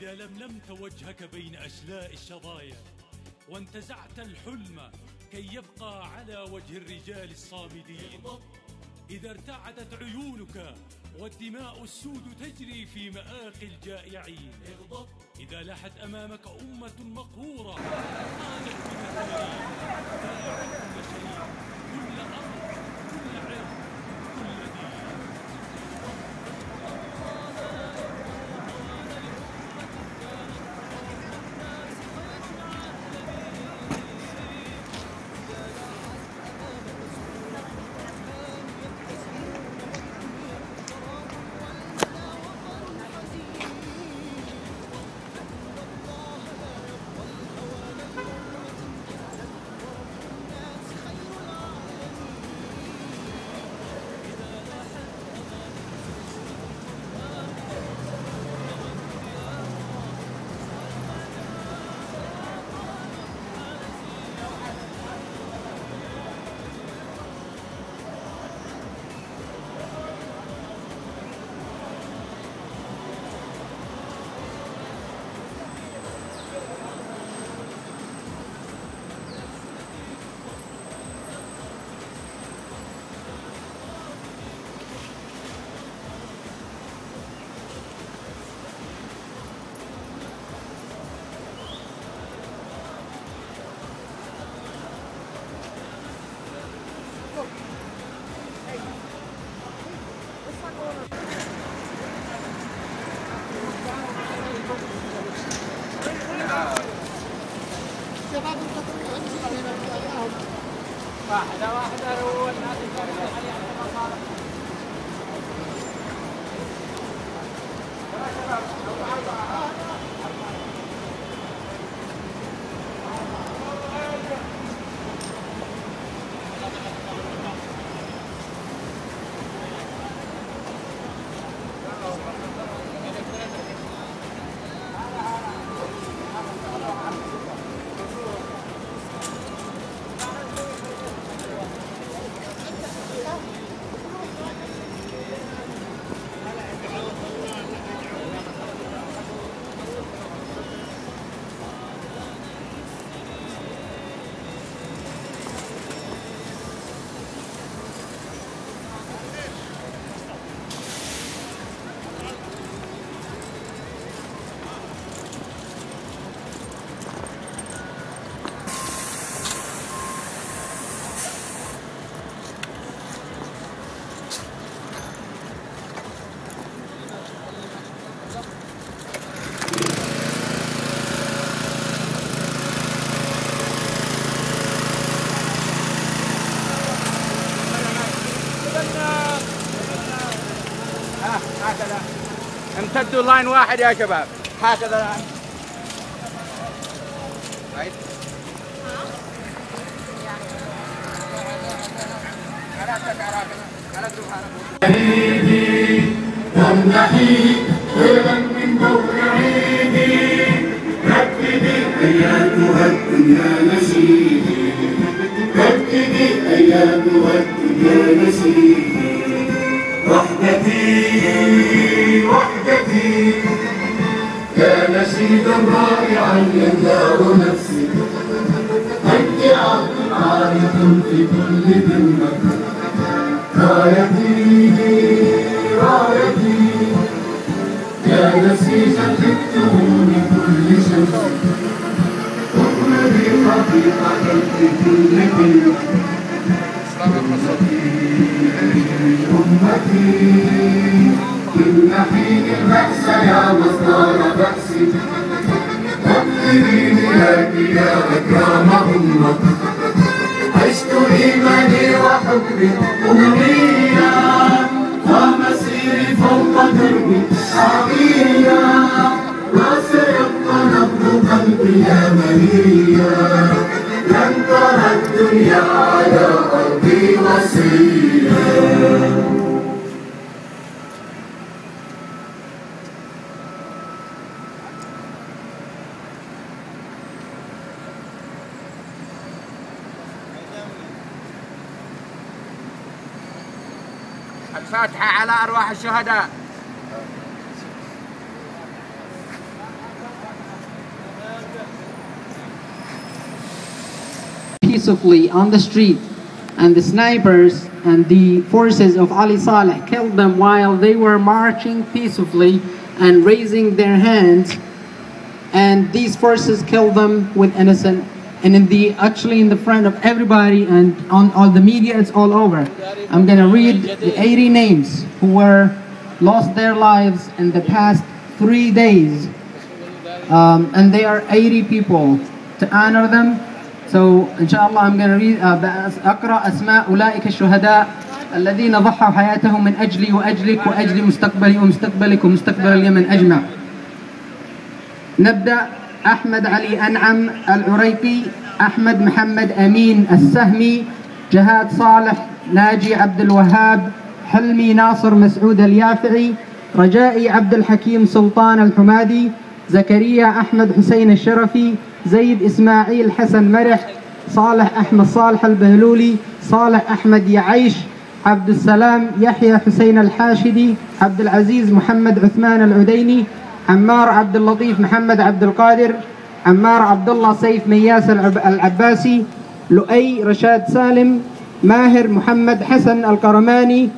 إذا لملمت وجهك بين أشلاء الشظايا وانتزعت الحلم كي يبقى على وجه الرجال الصامدين، إذا ارتعدت عيونك والدماء السود تجري في مآقي الجائعين، إذا لاحت أمامك أمة مقهورة خانت بمثالين باعت كل شيء، كل أرض، كل عرض، كل دين. واحدة والناس هكذا امتدوا لاين واحد يا شباب، هكذا لاين. عيدي تمنحي خيرا من دور عيدي، رددي ايامها الدنيا نشيدي، رددي ايامها الدنيا نشيدي. وحدتي وحدتي يا نشيدا رائعا يملأ نفسي، أنت عبد عارف في كل ذمة. رايتي رايتي يا نسيجا خدته من كل شمس، اطلبي حقيقة في كل كلمة. أمتي كل حين البأس يا مصدر بأسي، اقدري ملاكي يا أكرم أمة. عشت إيماني وحبي أمنية، ومسيري فوق دربي شعبية، وسيبقى نبض قلبي يا منية. لن ترى الدنيا على أرضي وسيلة. الفاتحة على أرواح الشهداء. peacefully on the street, and the snipers and the forces of Ali Saleh killed them while they were marching peacefully and raising their hands, and these forces killed them with innocent, and actually in the front of everybody, and on all the media, it's all over. I'm gonna read the 80 names who lost their lives in the past 3 days, and they are 80 people to honor them. So inshallah I'm gonna read أقرأ أسماء أولئك الشهداء الذين ضحوا حياتهم من أجلي وأجلك وأجل مستقبلي ومستقبلك ومستقبل اليمن أجمع. نبدأ. أحمد علي أنعم العريقي، أحمد محمد أمين السهمي، جهاد صالح، ناجي عبد الوهاب، حلمي ناصر مسعود اليافعي، رجائي عبد الحكيم سلطان الحمادي، زكريا أحمد حسين الشرفي، زيد إسماعيل حسن مرح، صالح أحمد صالح البهلولي، صالح أحمد يعيش، عبد السلام يحيى حسين الحاشدي، عبد العزيز محمد عثمان العديني، عمار عبد اللطيف محمد عبد القادر، عمار عبد الله سيف مياس العباسي، لؤي رشاد سالم، ماهر محمد حسن القرماني،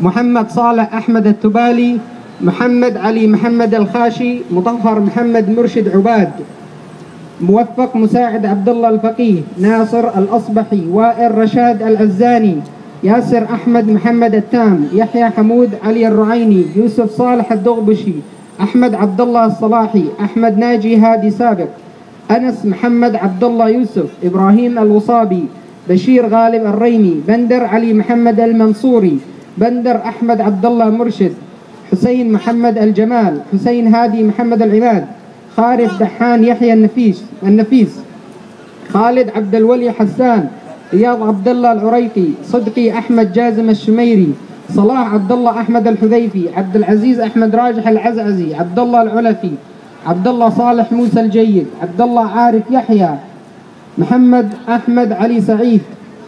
محمد صالح أحمد التبالي، محمد علي محمد الخاشي، مطهر محمد مرشد عباد، موفق مساعد عبد الله الفقيه، ناصر الأصبحي، وائل رشاد العزاني، ياسر أحمد محمد التام، يحيى حمود علي الرعيني، يوسف صالح الدغبشي، أحمد عبد الله الصلاحي، أحمد ناجي هادي سابق، أنس محمد عبد الله يوسف، إبراهيم الوصابي، بشير غالب الريمي، بندر علي محمد المنصوري، بندر أحمد عبد الله مرشد، حسين محمد الجمال، حسين هادي محمد العماد، خالد دحان يحيى النفيس، خالد عبد الولي حسان، رياض عبد الله العريقي، صدقي أحمد جازم الشميري، صلاح عبد الله أحمد الحذيفي، عبد العزيز أحمد راجح العزعزي، عبد الله العلفي، عبد الله صالح موسى الجيد، عبد الله عارف يحيى، محمد أحمد علي سعيد،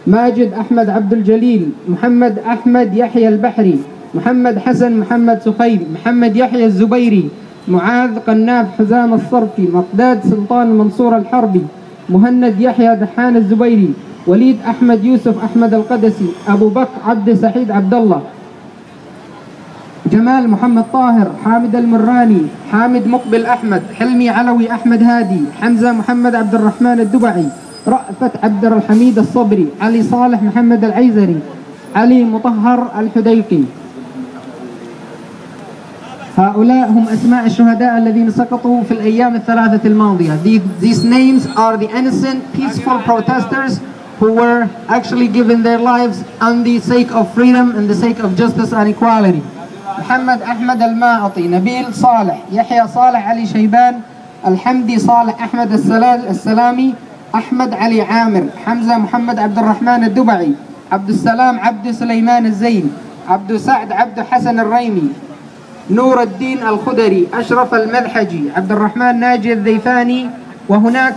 ماجد أحمد عبد الجليل، محمد أحمد يحيى البحري، محمد حسن محمد سخيل، محمد يحيى الزبيري، معاذ قناف حزام الصرفي، مقداد سلطان المنصور الحربي، مهند يحيى دحان الزبيري، وليد أحمد يوسف أحمد القدسي، أبو بكر عبد سعيد عبد الله، جمال محمد طاهر، حامد المراني، حامد مقبل أحمد، حلمي علوي أحمد هادي، حمزة محمد عبد الرحمن الدبعي، رأفت عبد الحميد الصبري، علي صالح محمد العيزري، علي مطهر الحديقي. هؤلاء هم أسماء الشهداء الذين سقطوا في الأيام الثلاثة الماضية. These names are the innocent, peaceful protesters who were actually given their lives on the sake of freedom and the sake of justice and equality. محمد أحمد الماعطي، نبيل صالح، يحيى صالح علي شيبان، الحمدي صالح أحمد السلامي، أحمد علي عامر، حمزة محمد عبد الرحمن الدبعي، عبد السلام عبد سليمان الزين، عبد سعد عبد حسن الريمي، نور الدين الخدري، أشرف المذحجي، عبد الرحمن ناجي الذيفاني. وهناك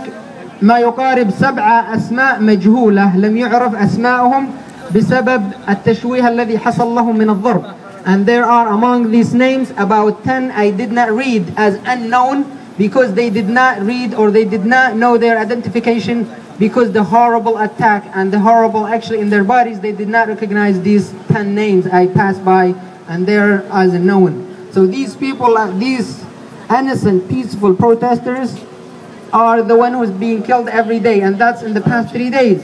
ما يقارب 7 أسماء مجهولة لم يعرف أسماءهم بسبب التشويه الذي حصل لهم من الضرب. And there are among these names about 10 I did not read as unknown because they did not read or they did not know their identification because the horrible attack and the horrible actually in their bodies, they did not recognize these 10 names I passed by and they're as unknown. So these people, these innocent peaceful protesters are the one who's being killed every day, and that's in the past 3 days.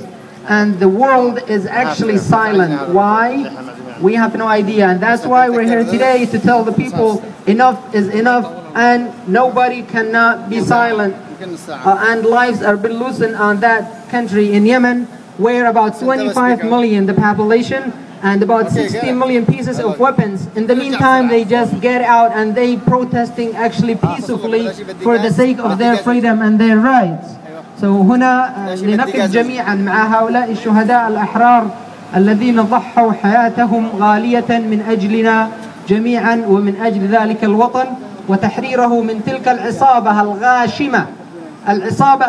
And the world is actually silent. Why? We have no idea, and that's why we're here today to tell the people enough is enough and nobody cannot be silent. And lives are being loosened on that country in Yemen, where about 25 million the population and about 60 million pieces of weapons. In the meantime, they just get out and they protesting actually peacefully for the sake of their freedom and their rights. So هنا لنقف جميعا مع هؤلاء الشهداء الأحرار الذين ضحوا حياتهم غالية من أجلنا جميعا ومن أجل ذلك الوطن وتحريره من تلك العصابة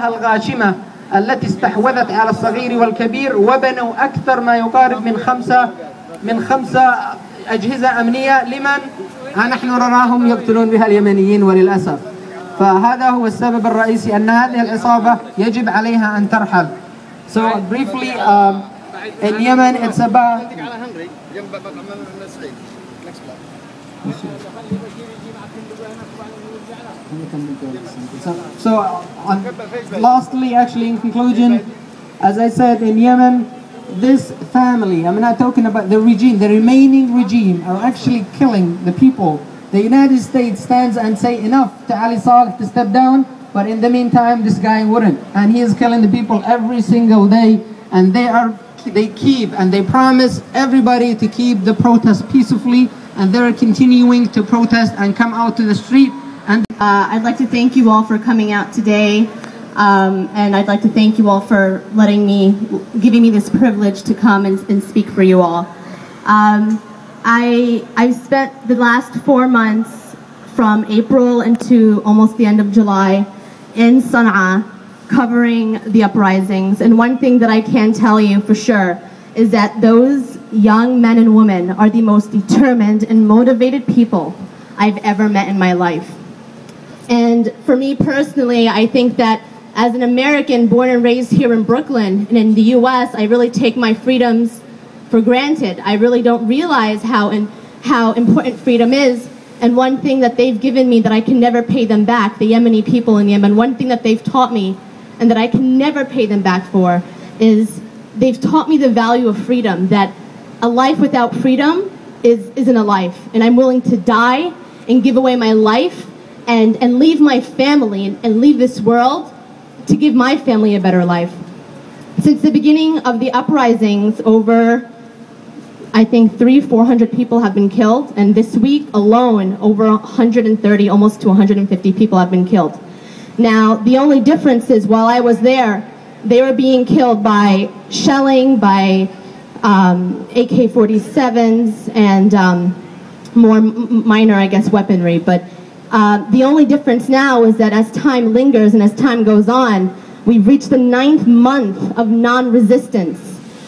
الغاشمة التي استحوذت على الصغير والكبير وبنوا أكثر ما يقارب من خمسة أجهزة أمنية لمن نحن نراهم يقتلون بها اليمنيين وللأسف. فهذا هو السبب الرئيسي أن هذه العصابة يجب عليها أن ترحل. So briefly, in Yemen, it's about... Lastly, actually, in conclusion, as I said, in Yemen, this family, I'm not talking about the regime, the remaining regime are actually killing the people. The United States stands and say enough to Ali Saleh to step down, but in the meantime, this guy wouldn't. And he is killing the people every single day, and they keep and they promise everybody to keep the protest peacefully, and they're continuing to protest and come out to the street. And I'd like to thank you all for coming out today, and I'd like to thank you all for giving me this privilege to come and speak for you all. I've spent the last 4 months from April into almost the end of July in Sana'a covering the uprisings, and one thing that I can tell you for sure is that those young men and women are the most determined and motivated people I've ever met in my life. And for me personally, I think that as an American born and raised here in Brooklyn and in the US, I really take my freedoms for granted. I really don't realize how important freedom is. And one thing that they've given me that I can never pay them back, the Yemeni people in Yemen, one thing that they've taught me and that I can never pay them back for is they've taught me the value of freedom, that a life without freedom isn't a life. And I'm willing to die and give away my life and leave my family and leave this world to give my family a better life. Since the beginning of the uprisings, over, I think, 300-400 people have been killed, and this week alone, over 130, almost to 150 people have been killed. Now, the only difference is while I was there, they were being killed by shelling, by AK-47s, and more minor, I guess, weaponry. But the only difference now is that as time lingers and as time goes on, we've reached the 9th month of non-resistance.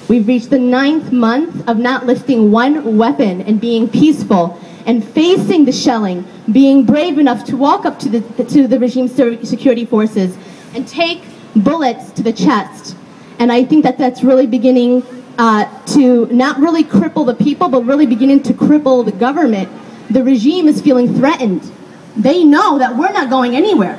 We've reached the 9th month of not lifting one weapon and being peaceful and facing the shelling, being brave enough to walk up to the regime security forces and take bullets to the chest. And I think that that's really beginning to not really cripple the people, but really beginning to cripple the government. The regime is feeling threatened. They know that we're not going anywhere.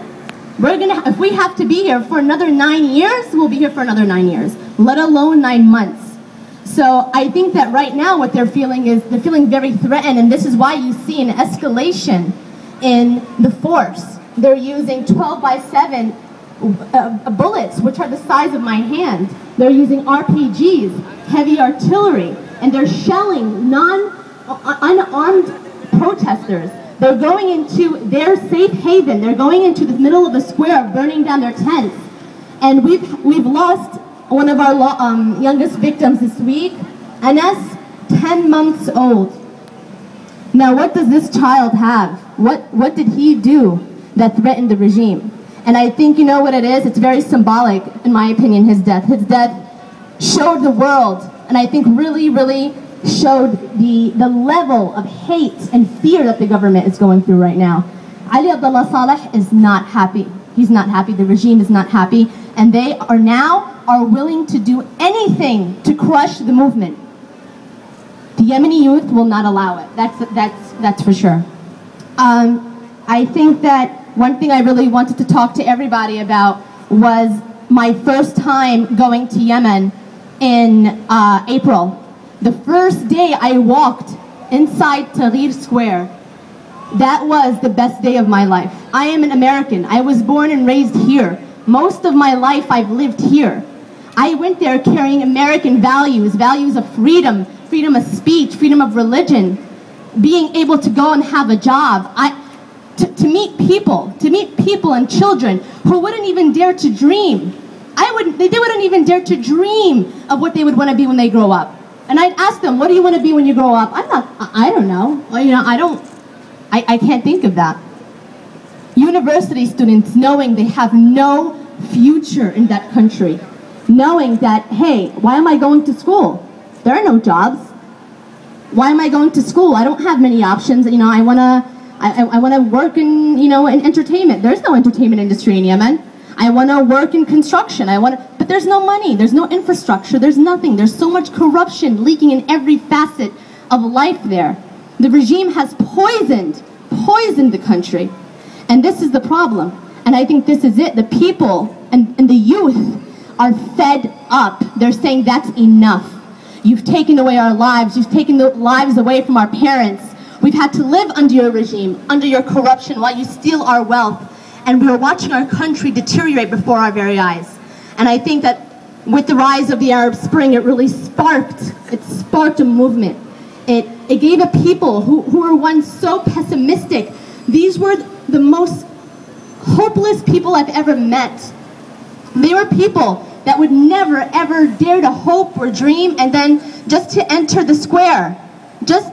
If we have to be here for another 9 years, we'll be here for another 9 years, let alone 9 months. So I think that right now what they're feeling is they're feeling very threatened, and this is why you see an escalation in the force. They're using 12x7 bullets, which are the size of my hand. They're using RPGs, heavy artillery, and they're shelling unarmed protesters. They're going into their safe haven. They're going into the middle of the square, burning down their tents. And we've lost one of our youngest victims this week, Anas, 10 months old. Now, what does this child have? What did he do that threatened the regime? And I think, you know what it is? It's very symbolic, in my opinion, his death. His death showed the world, and I think really, really showed the level of hate and fear that the government is going through right now. Ali Abdullah Saleh is not happy. He's not happy. The regime is not happy. And they are willing to do anything to crush the movement. The Yemeni youth will not allow it. That's for sure. I think that one thing I really wanted to talk to everybody about was my first time going to Yemen in April. The first day I walked inside Tahrir Square, that was the best day of my life. I am an American. I was born and raised here. Most of my life I've lived here. I went there carrying American values, values of freedom, freedom of speech, freedom of religion, being able to go and have a job. To meet people and children who wouldn't even dare to dream. They wouldn't even dare to dream of what they would want to be when they grow up. And I'd ask them, what do you want to be when you grow up? I don't know. Well, you know, I can't think of that. University students knowing they have no future in that country. Knowing that, hey, why am I going to school? There are no jobs. Why am I going to school? I don't have many options. You know, I wanna work in, you know, in entertainment. There's no entertainment industry in Yemen. I wanna work in construction. But But there's no money, there's no infrastructure, there's nothing. There's so much corruption leaking in every facet of life there. The regime has poisoned the country. And this is the problem. And I think this is it. The people and the youth are fed up. They're saying that's enough. You've taken away our lives. You've taken the lives away from our parents. We've had to live under your regime, under your corruption, while you steal our wealth. And we are watching our country deteriorate before our very eyes. And I think that with the rise of the Arab Spring, it really sparked a movement. It gave a people who were once so pessimistic. These were the most hopeless people I've ever met. They were people that would never ever dare to hope or dream, and then just to enter the square, just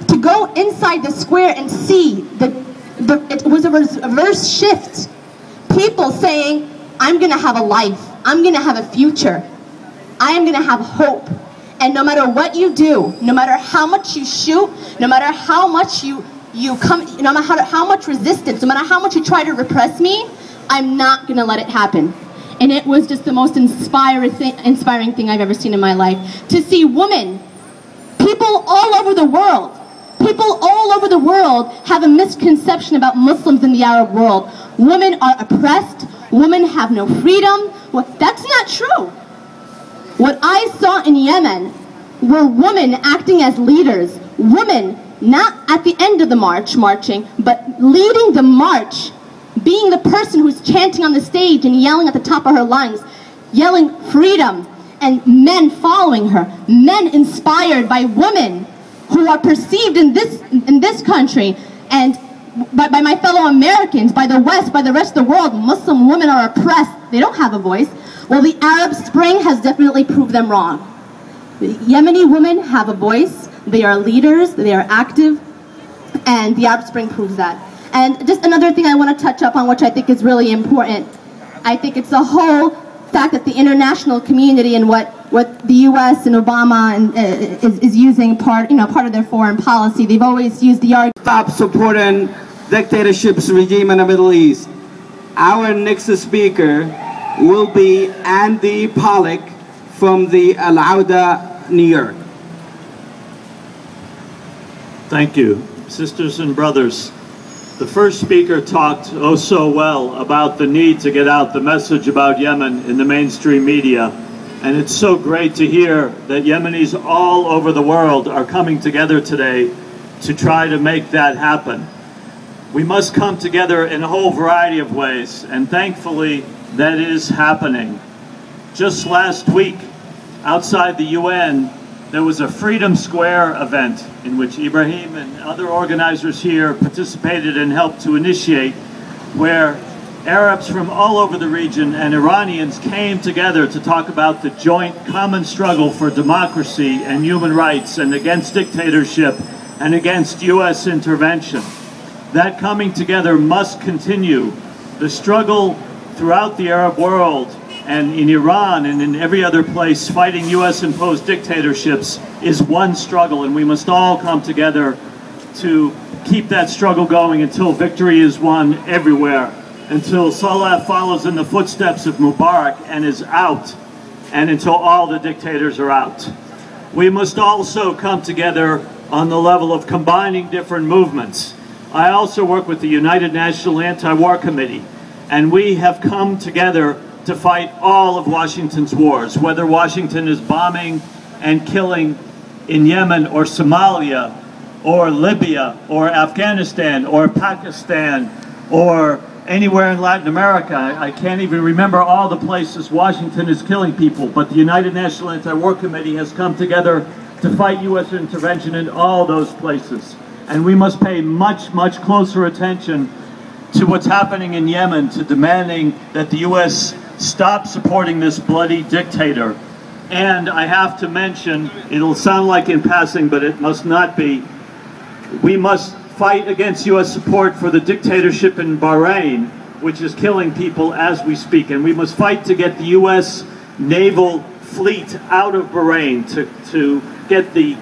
to go inside the square and see it was a reverse shift. People saying, I'm gonna have a life, I'm gonna have a future, I am gonna have hope. And no matter what you do, no matter how much you shoot, no matter how much you come, no matter how much resistance, no matter how much you try to repress me, I'm not gonna let it happen. And it was just the most inspiring thing I've ever seen in my life. To see women, people all over the world have a misconception about Muslims in the Arab world. Women are oppressed, women have no freedom. Well, that's not true. What I saw in Yemen were women acting as leaders. Women, not at the end of the march, marching, but leading the march, being the person who's chanting on the stage and yelling at the top of her lungs, yelling freedom, and men following her, men inspired by women who are perceived in this country and by my fellow Americans, by the West, by the rest of the world. Muslim women are oppressed. They don't have a voice. Well, the Arab Spring has definitely proved them wrong. The Yemeni women have a voice. They are leaders. They are active. And the Arab Spring proves that. And just another thing I want to touch up on, which I think is really important. I think it's the whole fact that the international community and what the U.S. and Obama is using part of their foreign policy. They've always used the argument. Stop supporting dictatorship's regime in the Middle East. Our next speaker will be Andy Pollock from the Al-Auda, New York. Thank you. Sisters and brothers, the first speaker talked oh so well about the need to get out the message about Yemen in the mainstream media. And it's so great to hear that Yemenis all over the world are coming together today to try to make that happen. We must come together in a whole variety of ways, and thankfully that is happening. Just last week, outside the UN, there was a Freedom Square event in which Ibrahim and other organizers here participated and helped to initiate, where Arabs from all over the region and Iranians came together to talk about the joint common struggle for democracy and human rights and against dictatorship and against U.S. intervention. That coming together must continue. The struggle throughout the Arab world and in Iran and in every other place fighting U.S.-imposed dictatorships is one struggle, and we must all come together to keep that struggle going until victory is won everywhere, until Salah follows in the footsteps of Mubarak and is out, and until all the dictators are out. We must also come together on the level of combining different movements. I also work with the United National Anti-War Committee, and we have come together to fight all of Washington's wars, whether Washington is bombing and killing in Yemen or Somalia or Libya or Afghanistan or Pakistan or anywhere in Latin America. I can't even remember all the places Washington is killing people, but the United National Anti-War Committee has come together to fight U.S. intervention in all those places. And we must pay much, much closer attention to what's happening in Yemen, to demanding that the U.S. stop supporting this bloody dictator. And I have to mention, it'll sound like in passing, but it must not be, we must fight against U.S. support for the dictatorship in Bahrain, which is killing people as we speak. And we must fight to get the U.S. naval fleet out of Bahrain, to get the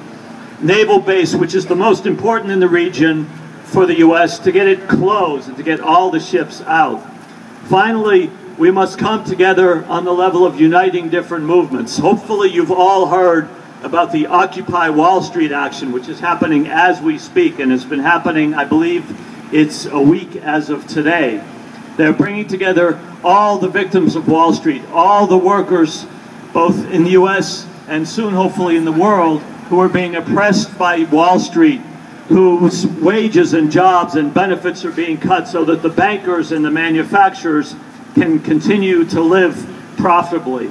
naval base, which is the most important in the region for the U.S., to get it closed and to get all the ships out. Finally, we must come together on the level of uniting different movements. Hopefully you've all heard about the Occupy Wall Street action, which is happening as we speak, and it's been happening, I believe it's a week as of today. They're bringing together all the victims of Wall Street, all the workers, both in the US and soon hopefully in the world, who are being oppressed by Wall Street, whose wages and jobs and benefits are being cut so that the bankers and the manufacturers can continue to live profitably.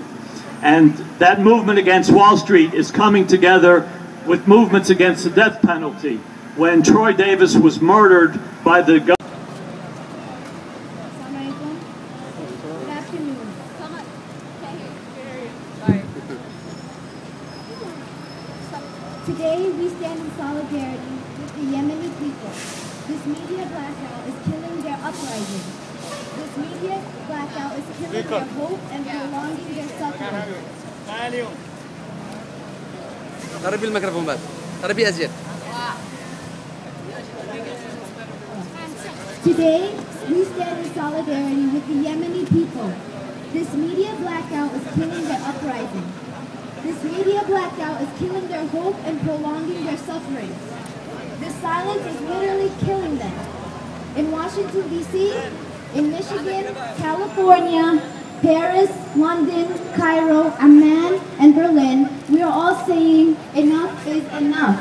And that movement against Wall Street is coming together with movements against the death penalty. When Troy Davis was murdered by the government. Today we stand in solidarity with the Yemeni people. This media blackout is killing their uprising. This media blackout is killing their hope and prolonging their suffering. قربي الميكروفون بس. قربي أزيد. Today we stand in solidarity with the Yemeni people. This media blackout is killing their uprising. This media blackout is killing their hope and prolonging their suffering. This silence is literally killing them. In Washington, D.C., in Michigan, California, Paris, London, Cairo, Amman, and Berlin, we are all saying enough is enough.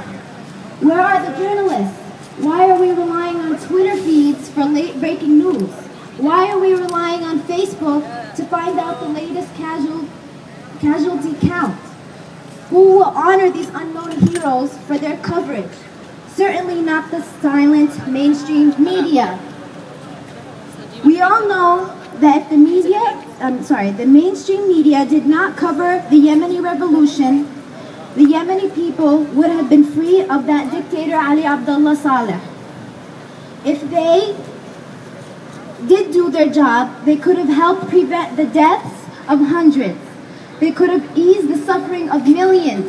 Where are the journalists? Why are we relying on Twitter feeds for late breaking news? Why are we relying on Facebook to find out the latest casualty count? Who will honor these unknown heroes for their coverage? Certainly not the silent mainstream media. We all know that if the mainstream media did not cover the Yemeni revolution, the Yemeni people would have been free of that dictator Ali Abdullah Saleh. If they did do their job, they could have helped prevent the deaths of hundreds. They could have eased the suffering of millions.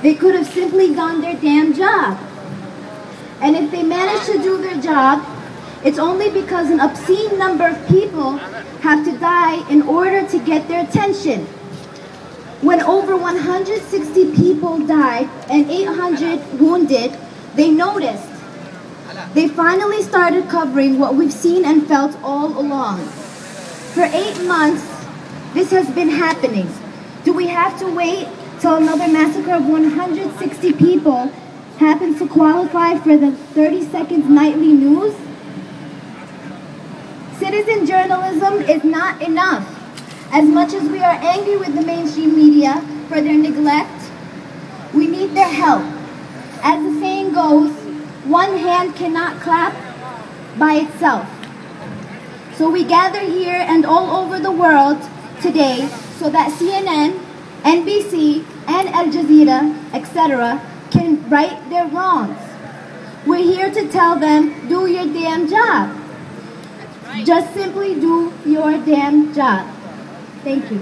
They could have simply done their damn job. And if they managed to do their job, it's only because an obscene number of people have to die in order to get their attention. When over 160 people died and 800 wounded, they noticed. They finally started covering what we've seen and felt all along. For 8 months, this has been happening. Do we have to wait till another massacre of 160 people happens to qualify for the 30-second nightly news? Citizen journalism is not enough. As much as we are angry with the mainstream media for their neglect, we need their help. As the saying goes, one hand cannot clap by itself. So we gather here and all over the world today so that CNN, NBC, and Al Jazeera, etc. can right their wrongs. We're here to tell them, do your damn job. Just simply do your damn job. Thank you.